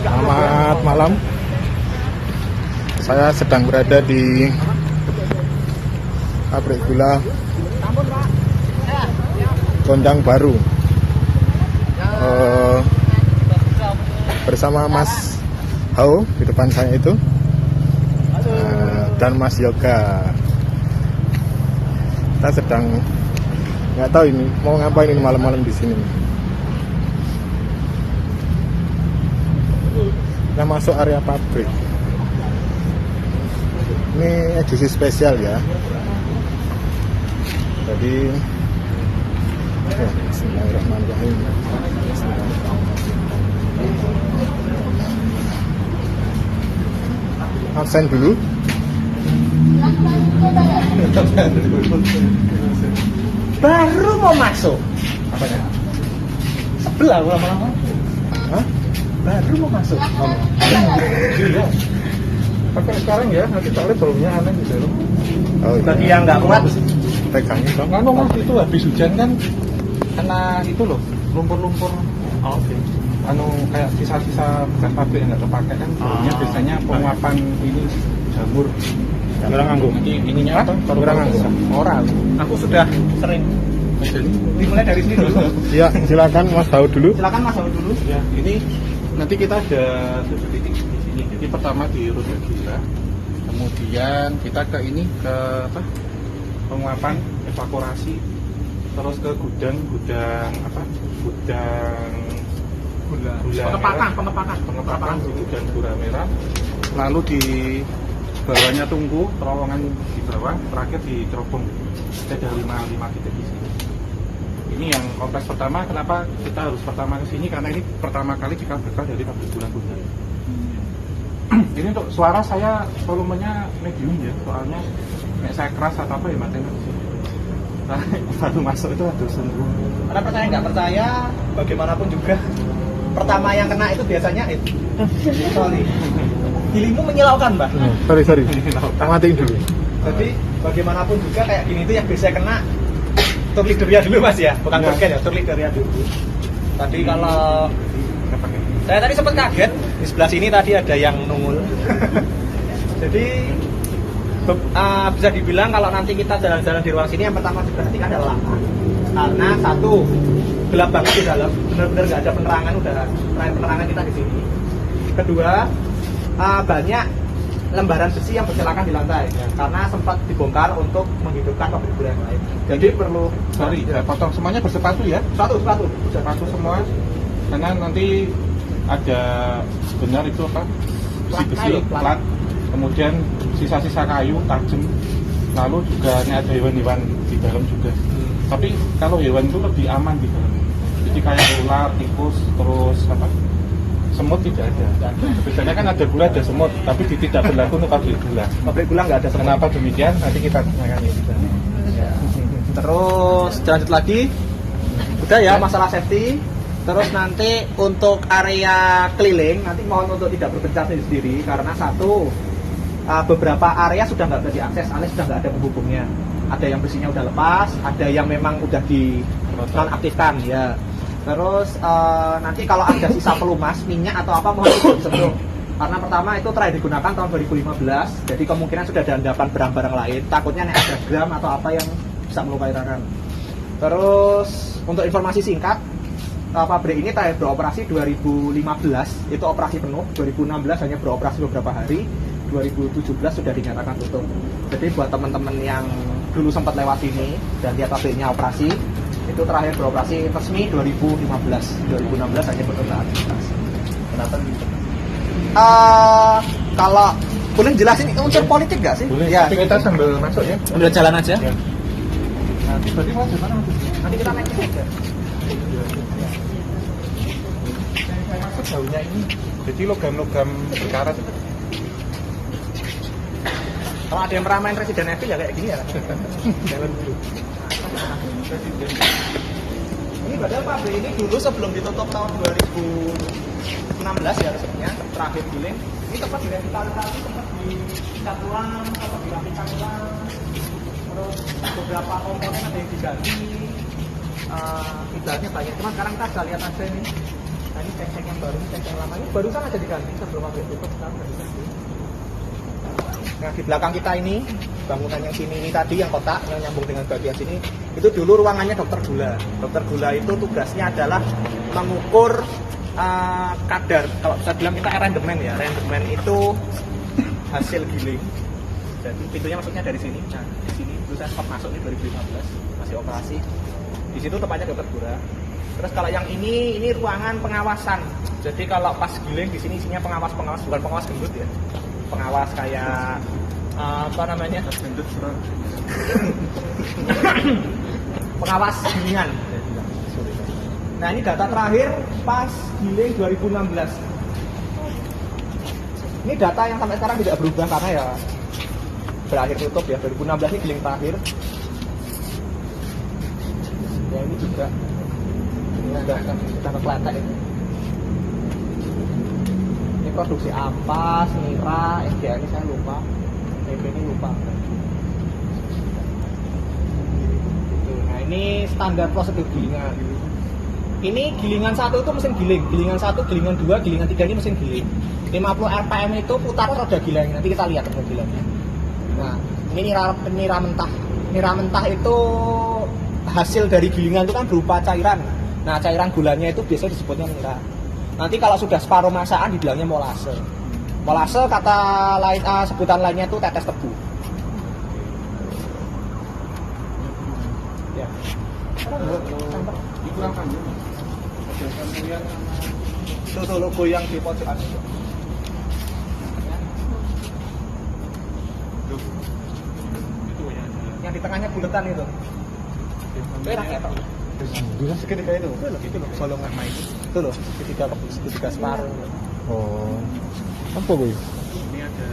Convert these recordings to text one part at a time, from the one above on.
Selamat malam. Saya sedang berada di pabrik gula Gondang Baru bersama Mas Hao di depan saya itu dan Mas Yoga. Kita sedang nggak tahu ini mau ngapain ini malam-malam di sini. Kita masuk area pabrik. Ini edisi spesial ya. Jadi bismillahirrahmanirrahim. Absen dulu. Baru mau masuk. Apanya? Sebelah lama-lama. Hah? Baru mau masuk. Iya. Pakai sekarang ya, nanti soalnya baunya aneh gitu loh. Oh, Bagi iya. yang nggak kuat, Pegangnya dong. Kan mas itu habis hujan kan kena itu loh, lumpur-lumpur. oh, oke. Anu kayak sisa-sisa bekas pabrik yang nggak terpakai kan baunya biasanya penguapan ini jamur. Kurang nganggung. Nanti ininya apa? Kurang nganggung. Oral. Aku sudah sering. Dimulai dari sini dulu. Ya, silakan Mas Hao dulu. Silakan Mas Hao dulu. Ya, ini nanti kita ada 7 titik di sini. Jadi pertama di rute gula, kemudian kita ke ini ke apa? Penguapan, evaporasi, terus ke gudang apa? Gudang gula pengepakan di gudang gula merah. Lalu di bawahnya tunggu terowongan di bawah, terakhir di cerobong. Ada 5 titik di sini. Ini yang kompleks pertama. Kenapa kita harus pertama ke sini? Karena ini pertama kali dikabelkan dari pabrik gula Gondang. Ini untuk suara saya volumenya medium ya, soalnya nek saya keras atau apa ya matanya di sini. Baru masuk itu ada sungguh. Karena percaya nggak percaya, bagaimanapun juga pertama yang kena itu biasanya itu. Sorry. Gilimu menyilaukan, Mbak. Sorry. Matiin dulu. Jadi bagaimanapun juga kayak gini itu yang biasanya kena tur lidernya dulu Mas ya, bukan turken ya, tur lidernya dulu. Tadi kalau saya tadi sempat kaget di sebelah sini tadi ada yang nungul. Jadi bisa dibilang kalau nanti kita jalan-jalan di ruang sini yang pertama diperhatikan adalah karena satu gelap banget di dalam, benar-benar nggak ada penerangan, udah terakhir penerangan kita di sini. Kedua banyak lembaran besi yang berserakan di lantai ya, karena sempat dibongkar untuk menghidupkan pabrik gula yang lain. Jadi perlu potong semuanya bersepatu ya. sepatu Semua karena nanti ada benar itu apa? Besi, plat, kemudian sisa-sisa kayu tajam. Lalu juga ini ada hewan-hewan di dalam juga. Tapi kalau hewan itu lebih aman di dalam. Jadi kayak ular, tikus, terus apa? Semut tidak ada. Biasanya kan ada gula, ada semut, tapi tidak berlaku untuk pabrik gula. Pabrik gula nggak ada semut. Kenapa demikian? Nanti kita tanyakan ya. Terus lanjut lagi, udah ya masalah safety. Terus nanti untuk area keliling nanti mohon untuk tidak berpencar sendiri karena satu beberapa area sudah nggak bisa diakses, alias sudah nggak ada penghubungnya. Ada yang besinya udah lepas, ada yang memang udah di nonaktifkan ya. Terus nanti kalau ada sisa pelumas, minyak atau apa mohon tidak disentuh. Karena pertama itu terakhir digunakan tahun 2015, jadi kemungkinan sudah ada endapan barang-barang lain. Takutnya nih ada gram atau apa yang bisa melukai tangan. Terus untuk informasi singkat, pabrik ini terakhir beroperasi 2015, itu operasi penuh. 2016 hanya beroperasi beberapa hari. 2017 sudah dinyatakan tutup. Jadi buat teman-teman yang dulu sempat lewat sini dan lihat pabriknya operasi, itu terakhir beroperasi resmi 2016 hanya bekerja aktivitas. Kenapa gitu? Kalau boleh jelasin unsur politik nggak sih? Boleh. Ya. Tapi kita sambil masuk ya. Udah jalan aja. Ya. Nah, berarti mau gimana? Nanti kita naik aja. Saya maksud baunya ini. Jadi logam-logam berkarat. Kalau ada yang pernah main Resident Evil ya kayak gini ya. Jalan dulu. Ini padahal pabrik ini dulu sebelum ditutup tahun 2016 ya resepnya terakhir giling. Ini tempat direvitalisasi, tempat dicat ulang, tempat dirapikan ulang. Terus beberapa komponen ada yang diganti. idealnya banyak. Cuma sekarang kita sudah lihat aja ini. Nah ini cek-cek yang baru, cek yang lama ini barusan aja diganti sebelum pabrik tutup, sekarang sudah diganti. Nah di belakang kita ini bangunan yang sini ini tadi yang kotak yang nyambung dengan bagian sini itu dulu ruangannya dokter gula. Dokter gula itu tugasnya adalah mengukur kadar, kalau bisa bilang kita rendemen ya. Rendemen itu hasil giling. Jadi pintunya masuknya dari sini. Nah di sini itu saya sempat masuk ini 2015 masih operasi. Di situ tempatnya dokter gula. Terus kalau yang ini ruangan pengawasan. Jadi kalau pas giling di sini isinya pengawas bukan pengawas gendut ya. Pengawas kayak apa namanya? Gendut serang. Pengawas gilingan. Nah ini data terakhir pas giling 2016. Ini data yang sampai sekarang tidak berubah karena ya berakhir tutup ya. 2016 ini giling terakhir. Ya ini juga ini udah kekeletek ini. Ini produksi ampas, nira, SDA ini saya lupa, TP ini lupa. Nah ini standar prosedur gilingan. Ini gilingan 1 itu mesin giling, gilingan 1, gilingan 2, gilingan 3 ini mesin giling. 50 rpm itu putar roda giling, nanti kita lihat roda gilingnya. Nah ini nira mentah. Nira mentah itu hasil dari gilingan itu kan berupa cairan. Nah cairan gulanya itu biasanya disebutnya nira. Nanti kalau sudah separuh masakan dibilangnya molase. Molase kata lain sebutan lainnya itu tetes tebu. Ya. Dikurangkan ya. Itu logo yang di pojokan itu. Itu ya. Yang di tengahnya buletan itu. Merah ya Pak. Bisa seketika itu. Itu loh bolongan main. Itu loh segitiga separuh. Oh. Apa gue? Ini ada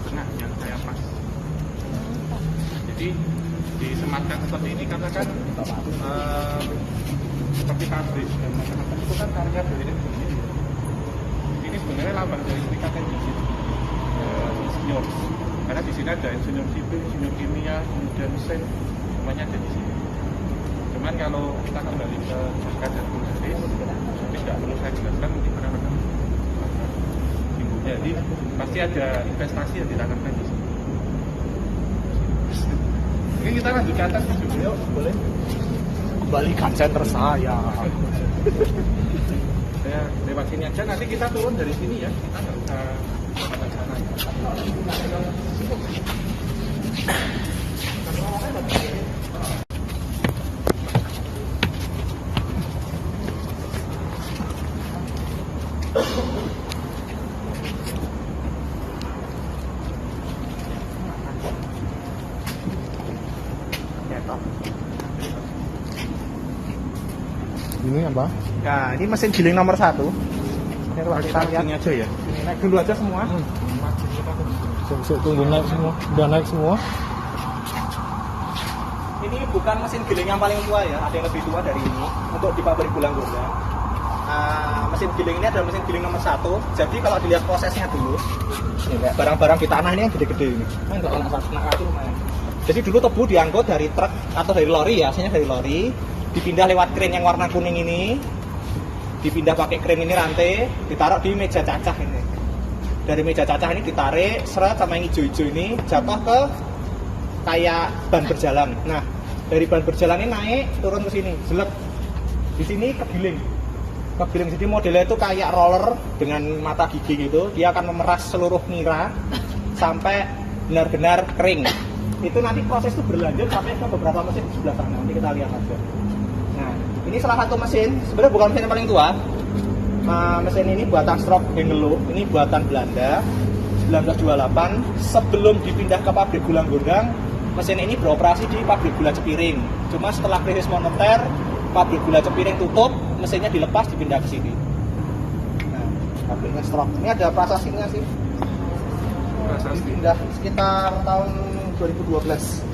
tengah yang saya pas. Jadi disematkan seperti ini karena kan seperti pabrik dan macam-macam itu kan karya dari ini sebenarnya lambang dari ikatan insinyur. Karena di sini ada insinyur sipil, insinyur kimia, kemudian mesin, semuanya ada di sini. Cuman kalau kita kembali ke zakat dan kuliah, tidak perlu saya jelaskan mungkin karena jadi pasti ada investasi yang ditanamkan di sini. Ini kita lanjut ke atas juga. Yuk, boleh. Kembalikan center saya. Saya lewat sini aja, nanti kita turun dari sini ya. Kita nggak usah lewat sana. Ini apa? Nah, ini mesin giling nomor 1. Ini kalau kita lihat Sini aja ya. ini naik dulu aja semua. Tunggu naik semua. Udah naik semua. Ini bukan mesin giling yang paling tua ya, ada yang lebih tua dari ini untuk di pabrik Gulang Gondang. Mesin giling ini adalah mesin giling nomor 1. Jadi kalau dilihat prosesnya dulu, ini kayak barang-barang di tanah ini yang gede-gede ini. Kan enggak enak kaki lumayan. Jadi dulu tebu diangkut dari truk atau dari lori ya, aslinya dari lori, dipindah lewat kren yang warna kuning ini, dipindah pakai kren ini rantai, ditaruh di meja cacah ini. Dari meja cacah ini ditarik, seret sama yang hijau-hijau ini jatuh ke kayak ban berjalan. Nah, dari ban berjalan ini naik turun ke sini, jelek. Di sini kegiling. Kegiling jadi modelnya itu kayak roller dengan mata gigi gitu. Dia akan memeras seluruh nira sampai benar-benar kering. Itu nanti proses itu berlanjut sampai ke beberapa mesin di sebelah sana. Nanti kita lihat aja. Nah, ini salah satu mesin. Sebenarnya bukan mesin yang paling tua. Mesin ini buatan Strop Hengelo. Ini buatan Belanda. 1928. Sebelum dipindah ke pabrik Gulang Gondang, mesin ini beroperasi di pabrik gula Cepiring. Cuma setelah krisis moneter, pabrik gula Cepiring tutup, mesinnya dilepas dipindah ke sini. Nah, pabriknya Strop. Ini ada prasasanya sih. Dipindah sekitar tahun 2012.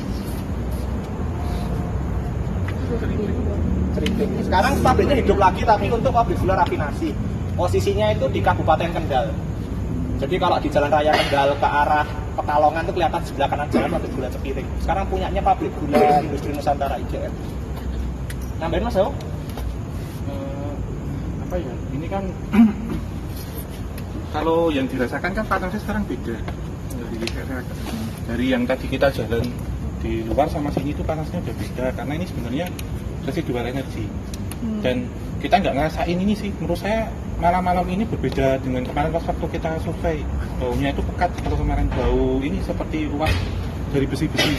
Sekarang pabriknya hidup lagi tapi untuk pabrik gula rafinasi. Posisinya itu di Kabupaten Kendal. Jadi kalau di Jalan Raya Kendal ke arah Pekalongan itu kelihatan sebelah kanan jalan pabrik gula Cepiring. Sekarang punyanya pabrik gula Industri Nusantara IGN. Nambahin Mas, yo. Apa ya? Ini kan kalau yang dirasakan kan panasnya sekarang beda dari yang tadi kita jalan di luar sama sini itu panasnya udah beda karena ini sebenarnya residual energi dan kita nggak ngerasain ini sih. Menurut saya malam-malam ini berbeda dengan kemarin pas waktu kita survei, baunya itu pekat. Kalau kemarin bau ini seperti ruas dari besi-besi,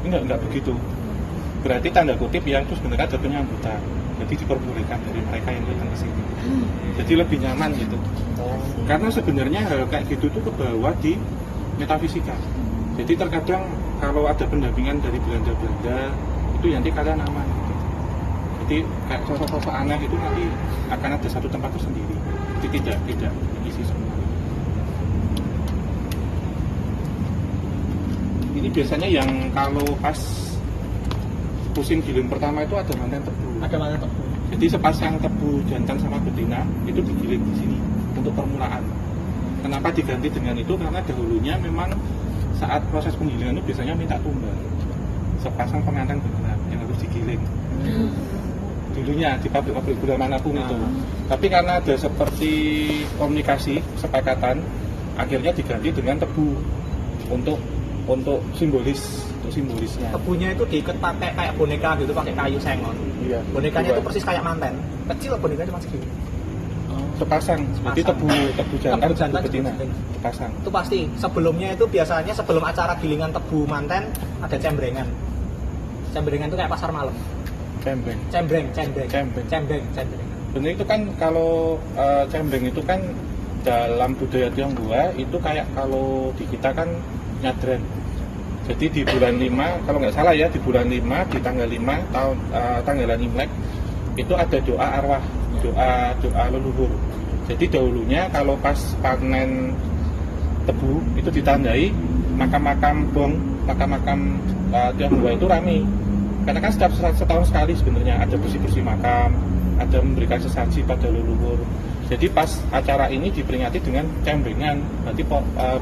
ini nggak begitu. Berarti tanda kutip ya itu sebenarnya ada penyambutan, jadi diperbolehkan dari mereka yang datang ke sini, jadi lebih nyaman gitu. Karena sebenarnya hal kayak gitu tuh kebawa di metafisika. Jadi terkadang kalau ada pendampingan dari Belanda itu nanti kalian aman gitu. Jadi kayak sosok-sosok aneh itu nanti akan ada satu tempat tersendiri. Jadi tidak isi semua. Ini biasanya yang kalau pas musim giling pertama itu ada manten tebu. Ada manten tebu. Jadi sepasang tebu jantan sama betina itu digiling di sini untuk permulaan. Kenapa diganti dengan itu? Karena dahulunya memang saat proses penggilingan itu biasanya minta tumbal. Sepasang pengantin beneran yang harus digiling. Dulunya di pabrik-pabrik gula manapun itu. Tapi karena ada seperti komunikasi, kesepakatan, akhirnya diganti dengan tebu untuk simbolisnya. Tebunya itu diikat pakai kayak boneka gitu, pakai kayu sengon. Iya. Bonekanya itu persis kayak manten. Kecil bonekanya cuma segini. Sepasang. Jadi tebu jantan betina sepasang. Itu pasti. Sebelumnya itu biasanya sebelum acara gilingan tebu manten ada cembrengan. Cembrengan itu kayak pasar malam. Cembreng. Benar itu kan kalau cembreng itu kan dalam budaya Tionghoa itu kayak kalau di kita kan nyadran. Jadi di bulan 5 kalau nggak salah ya di bulan 5 di tanggal 5 tanggalan Imlek itu ada doa arwah, doa leluhur. Jadi dahulunya kalau pas panen tebu itu ditandai makam-makam Tionghoa itu ramai. Karena kan setiap setahun sekali sebenarnya ada bersih-bersih makam, ada memberikan sesaji pada leluhur. Jadi pas acara ini diperingati dengan cembrengan, berarti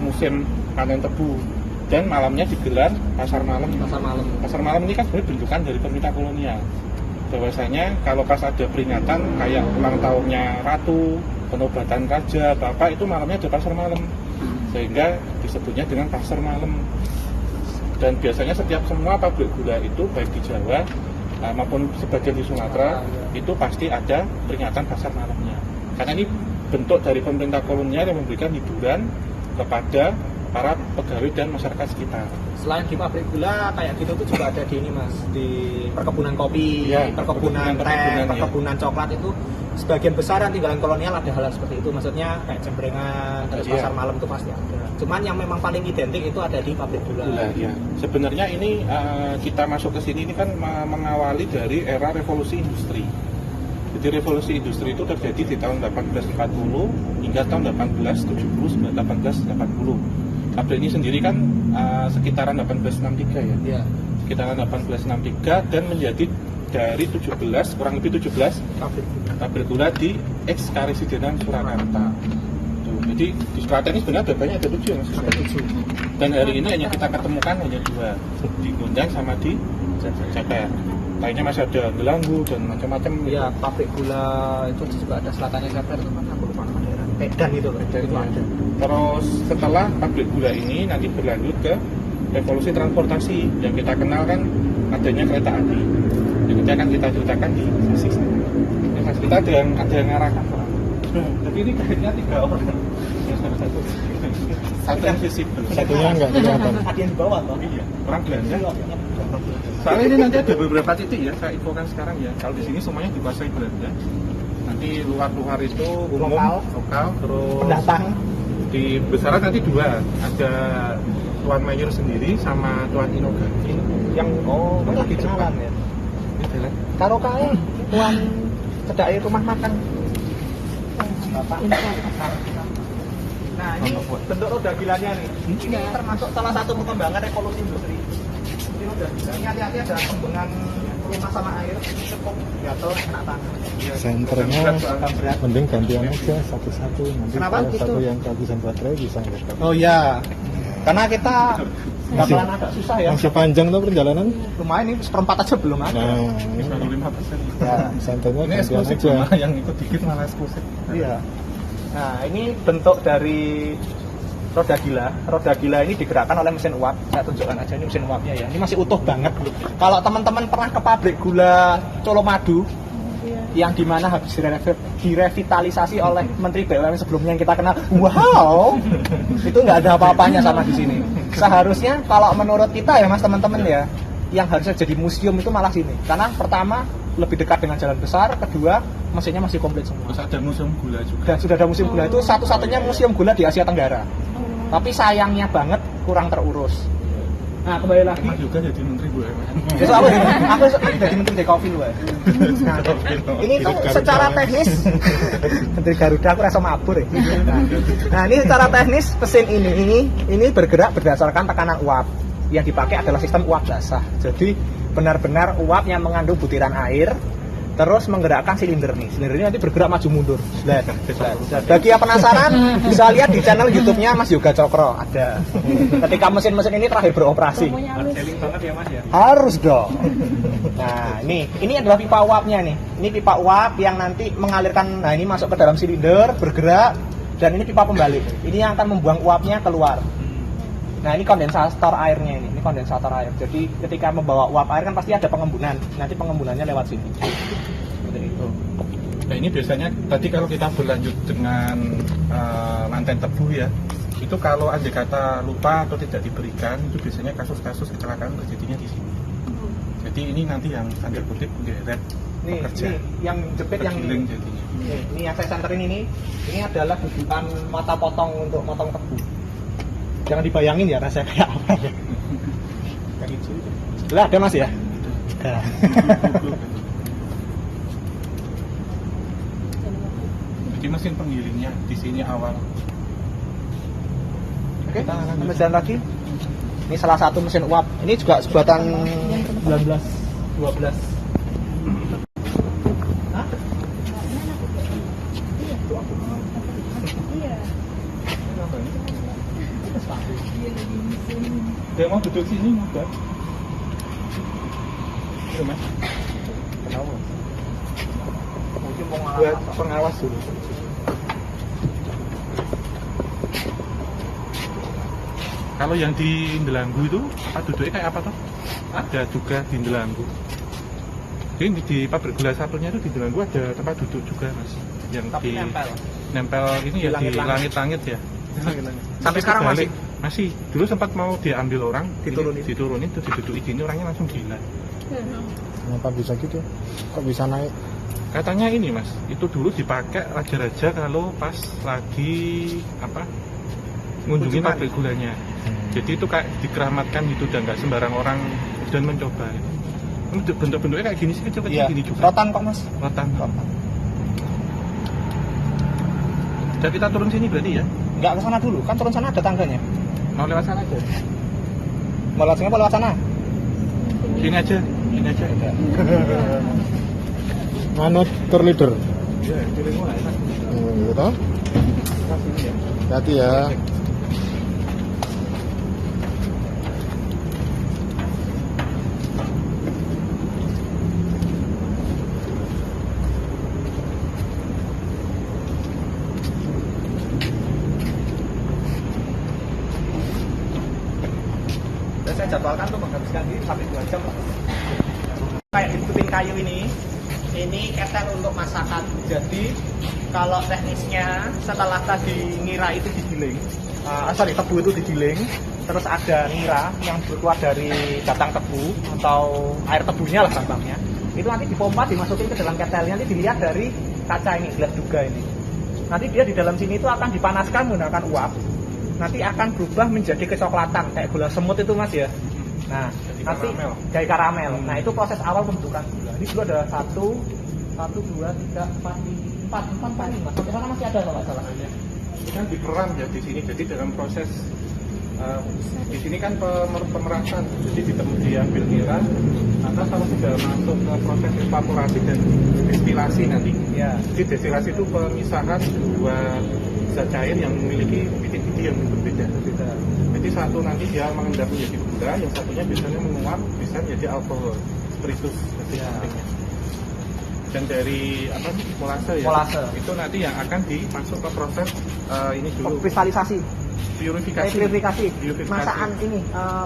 musim panen tebu. Dan malamnya digelar pasar malam. Pasar malam ini kan sebenarnya bentukan dari pemerintah kolonial. Bahwasanya kalau pas ada peringatan kayak ulang tahunnya ratu, penobatan raja, bapak itu malamnya ada pasar malam. Sehingga disebutnya dengan pasar malam. Dan biasanya setiap semua pabrik gula itu baik di Jawa maupun sebagian di Sumatera itu pasti ada peringatan pasar malamnya. Karena ini bentuk dari pemerintah kolonial yang memberikan hiburan kepada para pegawai dan masyarakat sekitar. Selain di pabrik gula kayak gitu tuh juga ada di ini Mas, di perkebunan kopi, ya, perkebunan teh, perkebunan coklat itu sebagian besar yang tinggalan kolonial ada hal seperti itu. Maksudnya kayak cembrengan, terus pasar malam itu pasti ada. Cuman yang memang paling identik itu ada di pabrik gula. Ya. Sebenarnya ini kita masuk ke sini ini kan mengawali dari era revolusi industri. Jadi revolusi industri itu terjadi di tahun 1840 hingga tahun 1870 1880. Pabrik ini sendiri kan sekitaran 1863 ya. Sekitaran 1863 dan menjadi dari 17 kurang lebih 17 pabrik gula di ex Karesidenan Surakarta. Jadi di Surakarta ini sebenarnya ada banyak, ada 7 Mas. Dan hari ini hanya kita ketemukan hanya 2 di Gondang sama di Ceper. Lainnya masih ada Gelanggu dan macam-macam. Iya, pabrik gula itu juga ada selatannya Ceper itu kan aku lupa nama daerah. Pedan itu loh. Itu ada. Terus setelah pabrik gula ini nanti berlanjut ke revolusi transportasi yang kita kenal kan adanya kereta api. Yang nanti akan kita ceritakan di sesi sana. Kita ada yang ngarahkan. Jadi ini kayaknya 3 orang. Satu yang visible. Satunya nggak kelihatan. Ada yang di bawah toh? Iya, orang Belanda. Soalnya ini nanti ada beberapa titik ya, saya infokan sekarang ya. Kalau di sini semuanya dikuasai Belanda. Nanti luar-luar itu umum, lokal, terus pendatang. Di besaran nanti 2, ada Tuan Mayor sendiri sama Tuan Inoganti. Yang lagi jalan ya. Karo kae Tuan cedake rumah makan. Bapak. Nah, ini bentuk roda gilanya nih. Ini termasuk salah satu pengembangan revolusi industri. Ini roda gila. Ini hati-hati ada kembangan rumah sama air, cukup gatel kena tangan. Senternya mending gantian aja satu-satu. Nanti Kenapa kalau gitu? satu yang kehabisan baterai bisa nggak? Oh iya. Karena kita bakalan agak susah ya. Masih panjang tuh perjalanan. Lumayan ini seperempat aja belum ada. Nah, Ini ini baru 5%. Ya. santannya Ini gantian eksklusif aja. malah yang ikut dikit malah eksklusif. Iya. Nah, ini bentuk dari roda gila. Roda gila ini digerakkan oleh mesin uap. Saya tunjukkan aja ini mesin uapnya ya. Ini masih utuh banget. Kalau teman-teman pernah ke pabrik gula Colomadu, yang dimana habis direvitalisasi oleh Menteri BUMN sebelumnya yang kita kenal, wow, itu nggak ada apa-apanya sama di sini. Seharusnya kalau menurut kita ya mas teman-teman ya, yang harusnya jadi museum itu malah sini. Karena pertama lebih dekat dengan jalan besar, kedua mesinnya masih komplit semua. Terus ada museum gula juga. Dan sudah ada museum gula itu satu-satunya museum gula di Asia Tenggara. Tapi sayangnya banget kurang terurus. Nah kembali lagi. Emang juga jadi menteri BUMN. Besok aku jadi menteri Dekofil gue. Nah, ini tuh secara teknis menteri Garuda aku rasa mabur ya. Nah ini secara teknis mesin ini bergerak berdasarkan tekanan uap. Yang dipakai adalah sistem uap basah. Jadi benar-benar uap yang mengandung butiran air terus menggerakkan silinder nih. Silinder ini nanti bergerak maju mundur. Bagi yang penasaran bisa lihat di channel YouTube-nya Mas Yoga Cokro ada. Ketika mesin-mesin ini terakhir beroperasi. Selling banget ya mas ya. Harus dong. Nah, ini adalah pipa uapnya nih. Ini pipa uap yang nanti mengalirkan, nah ini masuk ke dalam silinder, bergerak, dan ini pipa pembalik. Ini yang akan membuang uapnya keluar. Nah, ini kondensator airnya ini kondensator air. Jadi ketika membawa uap air kan pasti ada pengembunan. Nanti pengembunannya lewat sini. Seperti itu. Nah ini biasanya tadi kalau kita berlanjut dengan manten tebu ya, itu kalau andai kata lupa atau tidak diberikan, itu biasanya kasus-kasus kecelakaan terjadinya di sini. Jadi ini nanti yang tanda kutip geret pekerja, yang jepit yang tergiling jadinya. ini yang saya senterin ini adalah dudukan mata potong untuk motong tebu. Jangan dibayangin ya rasanya kayak apa ya. Kayak gitu. Lah ada mas ya? Ada. Jadi mesin penggilingnya di sini awal. Oke, kita jalan lagi. Ini salah satu mesin uap. Ini juga buatan 19, 12. Hah? Dia mau duduk sini mudah. Iya mas. Kenapa? Mungkin mau Buat pengawas dulu. Kalau yang di Ndelanggu itu apa duduknya kayak apa toh? Ada juga di Ndelanggu. Jadi di pabrik gula satunya itu di Ndelanggu ada tempat duduk juga mas. Yang Tapi di nempel ini di ya di langit-langit. langit-langit ya. Sampai sekarang Balik. Masih. Dulu sempat mau diambil orang, diturunin terus diduduki gini orangnya langsung gila. Kenapa bisa gitu? Kok bisa naik? Katanya ini mas, itu dulu dipakai raja-raja kalau pas lagi apa ngunjungi Kunjungan. pabrik gulanya. Jadi itu kayak dikeramatkan gitu dan nggak sembarang orang dan mencoba. Bentuk-bentuknya kayak gini sih kecil-kecil Iya. gini juga. Rotan kok mas? Rotan. Jadi kita turun sini berarti ya? Nggak ke sana dulu, kan turun sana ada tangganya. Mau lewat sana aja? Mau lewat sini apa lewat sana? Sini aja, sini aja. Manut tour leader. Iya, pilih mulai enak. Gitu. Sini ya. Hati ya. Dan saya jadwalkan tuh menghabiskan diri sampai 2 jam lah. Kayak di kuping kayu ini ketel untuk masakan. Jadi kalau teknisnya setelah tadi nira itu digiling, tebu itu digiling, terus ada nira yang keluar dari batang tebu atau air tebunya lah gampangnya. Itu nanti dipompa dimasukin ke dalam ketelnya, nanti dilihat dari kaca ini, gelas duga ini. Nanti dia di dalam sini itu akan dipanaskan menggunakan uap. Nanti akan berubah menjadi kecoklatan kayak gula semut itu mas ya. Nah, nanti kayak karamel. Nah, itu proses awal pembentukan gula. Ini gula ada 1, 2, 3, 4 paling mas. Sampai sana masih ada kalau nggak salah. Ini kan diperam ya di sini. Jadi dalam proses di sini kan pemerasan. Jadi diambil nira. Atas kalau sudah masuk ke proses evaporasi dan destilasi nanti. Ya. Jadi destilasi itu pemisahan dua zat cair yang memiliki titik-titik yang berbeda. Jadi satu nanti dia mengendap menjadi gula, yang satunya biasanya menguap bisa menjadi alkohol, spiritus nantinya. Dan dari apa molase ya? Molase. Itu nanti yang akan dimasuk ke proses ini dulu Kristalisasi. purifikasi. Purifikasi. Masakan ini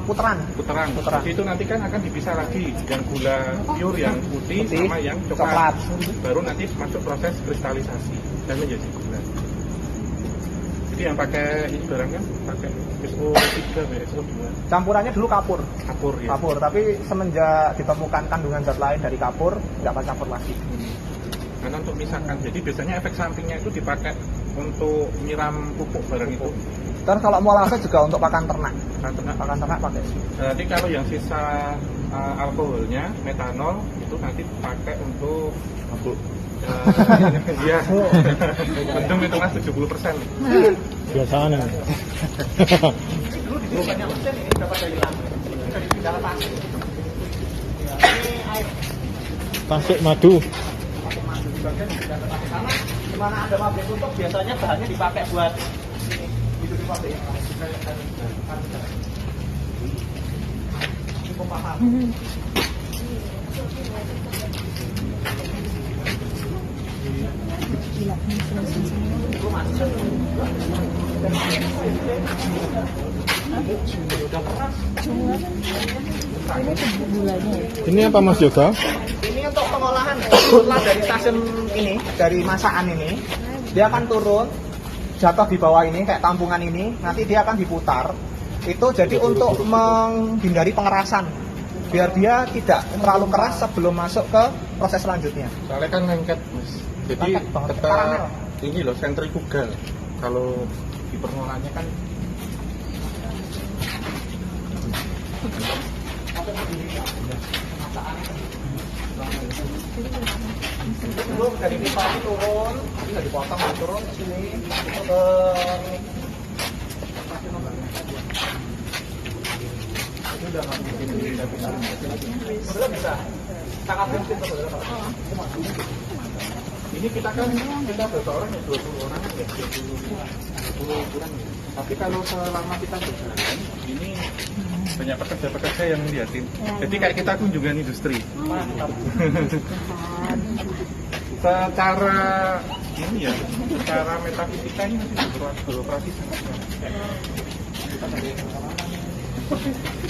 puteran. Putaran. Jadi itu nanti kan akan dipisah lagi yang gula pure yang putih sama yang coklat. Baru nanti masuk proses kristalisasi dan menjadi gula. Jadi yang pakai ini barang kan pakai SO3, SO2. Campurannya dulu kapur. Kapur ya. Kapur, tapi semenjak ditemukan kandungan zat lain dari kapur, nggak akan campur lagi. Karena untuk misalkan, jadi biasanya efek sampingnya itu dipakai untuk nyiram pupuk barang itu. Terus kalau molase juga untuk pakan ternak. Karena Pakan ternak pakai. nanti kalau yang sisa alkoholnya, metanol itu nanti pakai untuk Mabuk. iya. Bendung itu mas 70%. Biasanya. Dulu di banyak mesin ini dapat dari lampu. Dari dalam pasir. Ini air. Pasir madu. Pakai madu di bagian dapat pakai sana. Di mana ada pabrik tutup biasanya bahannya dipakai buat ini. Itu di pabrik. Cukup mahal. Ini apa Mas Yoga? Ini untuk pengolahan. Setelah dari stasiun ini, dari masakan ini, dia akan turun, jatuh di bawah ini kayak tampungan ini. Nanti dia akan diputar. Itu jadi untuk menghindari pengerasan, biar dia tidak terlalu keras sebelum masuk ke proses selanjutnya. Soalnya kan lengket mas. Jadi Lengket banget. tetap Karamel. ini loh sentrifugal. Kalau di pengolahannya kan Dulu dari pipa ini turun, bisa dipotong turun ke sini, itu ke ini. Ini udah nggak mungkin udah bisa. Udah bisa. Sangat mungkin betul. ini kita berapa orang ya 20 orang ya 20 kurang ya. Tapi kalau selama kita berjalan ini banyak pekerja-pekerja yang ngeliatin. Jadi kayak kita kunjungan industri. Mantap. Secara ini ya, secara metafisika ini masih beroperasi sangat.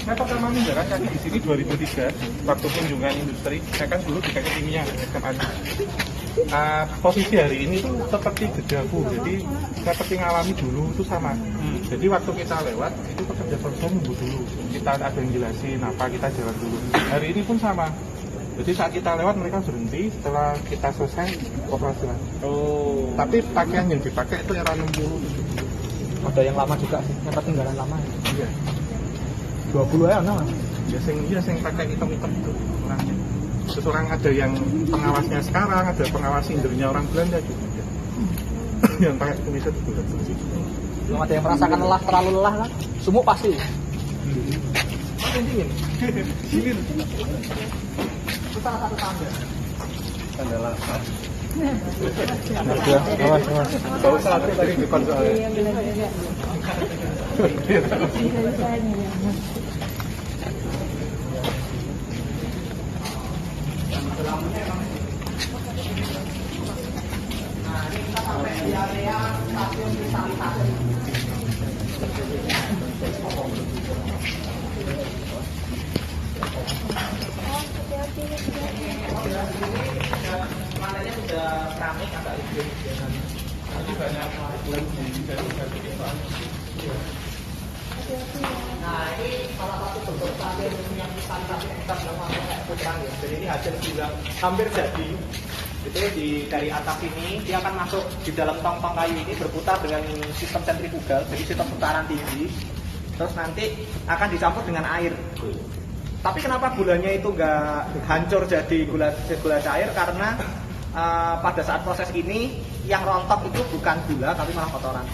Saya pertama menjalan kaki di sini 2003 waktu kunjungan industri. Saya kan dulu di Kakek Kimia SMA. Posisi hari ini tuh seperti dejavu, jadi seperti ngalami dulu itu sama. Jadi waktu kita lewat itu pekerja-pekerja nunggu dulu, kita ada yang jelasin apa, kita jalan dulu. Hari ini pun sama. Jadi saat kita lewat mereka berhenti, setelah kita selesai operasi lagi. Oh. Tapi pakaian yang dipakai itu era 60. Ada yang lama juga sih, yang ketinggalan lama. Iya. 20 ya, nah. Ya sing pakai hitam-hitam itu orangnya. Terus orang ada yang pengawasnya sekarang, ada pengawas sindernya orang Belanda juga. Yang pakai kumis itu juga. Belum ada yang merasakan lelah, terlalu lelah kan? Sumuk pasti. Dingin. Dingin. Itu salah satu tanda. Tanda lama. Awas. Tahu saat itu tadi di depan soalnya. Iya benar juga. Nah, ini kita sampai di area stasiun kristalisasi. Materialnya sudah keramik agak hijau. Nanti banyak Nah, ini salah satu bentuk stasiun yang kristalisasi kita bilang kayak puteran ya. Jadi ini hasil gula hampir jadi. Itu dari atas ini dia akan masuk di dalam tong-tong kayu ini berputar dengan sistem sentrifugal, jadi sistem putaran tinggi. Terus nanti akan dicampur dengan air. Tapi kenapa gulanya itu nggak hancur jadi gula cair? Karena pada saat proses ini yang rontok itu bukan gula tapi malah kotoran.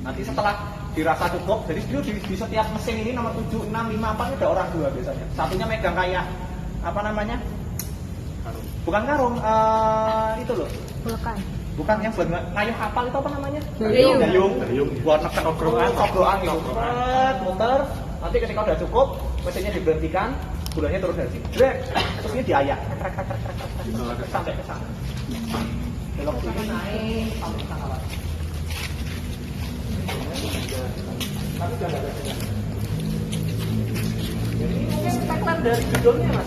Nanti setelah dirasa cukup, jadi di setiap mesin ini nomor 7, 6, 5, 4 ini ada orang dua biasanya. Satunya megang kayak apa namanya? Bukan karung, itu loh. Bukan yang buat ngayuh kapal itu apa namanya? Dayung. Dayung. Buat neken obrolan gitu. Set, muter. Nanti ketika udah cukup, mesinnya diberhentikan, gulanya turun dari sini. Drek. Terus ini diayak. Trek sampai ke sana. Belok sini naik sampai ke sana lagi. Tapi sudah nggak ada. Jadi ini mungkin tagline dari judulnya mas.